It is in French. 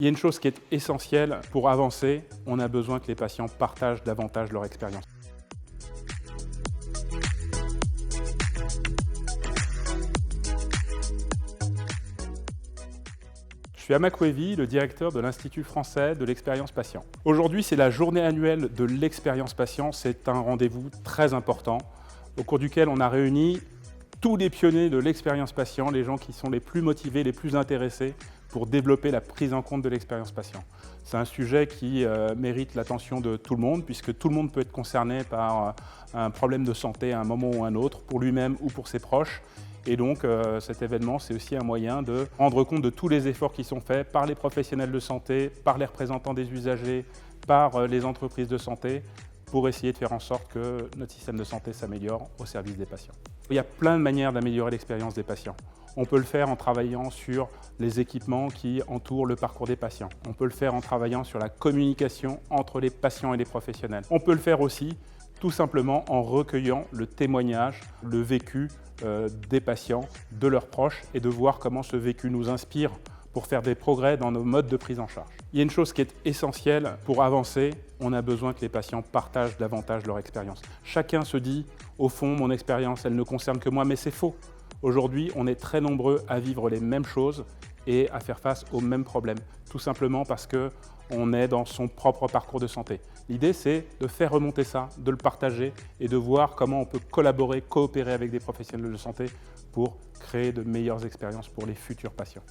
Il y a une chose qui est essentielle pour avancer, on a besoin que les patients partagent davantage leur expérience. Je suis Amak Wevy, le directeur de l'Institut français de l'expérience patient. Aujourd'hui, c'est la journée annuelle de l'expérience patient. C'est un rendez-vous très important au cours duquel on a réuni tous les pionniers de l'expérience patient, les gens qui sont les plus motivés, les plus intéressés pour développer la prise en compte de l'expérience patient. C'est un sujet qui mérite l'attention de tout le monde, puisque tout le monde peut être concerné par un problème de santé à un moment ou à un autre, pour lui-même ou pour ses proches. Et donc cet événement, c'est aussi un moyen de rendre compte de tous les efforts qui sont faits par les professionnels de santé, par les représentants des usagers, par les entreprises de santé, pour essayer de faire en sorte que notre système de santé s'améliore au service des patients. Il y a plein de manières d'améliorer l'expérience des patients. On peut le faire en travaillant sur les équipements qui entourent le parcours des patients. On peut le faire en travaillant sur la communication entre les patients et les professionnels. On peut le faire aussi tout simplement en recueillant le témoignage, le vécu des patients, de leurs proches, et de voir comment ce vécu nous inspire pour faire des progrès dans nos modes de prise en charge. Il y a une chose qui est essentielle pour avancer, on a besoin que les patients partagent davantage leur expérience. Chacun se dit, au fond, mon expérience, elle ne concerne que moi, mais c'est faux. Aujourd'hui, on est très nombreux à vivre les mêmes choses et à faire face aux mêmes problèmes, tout simplement parce qu'on est dans son propre parcours de santé. L'idée, c'est de faire remonter ça, de le partager et de voir comment on peut collaborer, coopérer avec des professionnels de santé pour créer de meilleures expériences pour les futurs patients.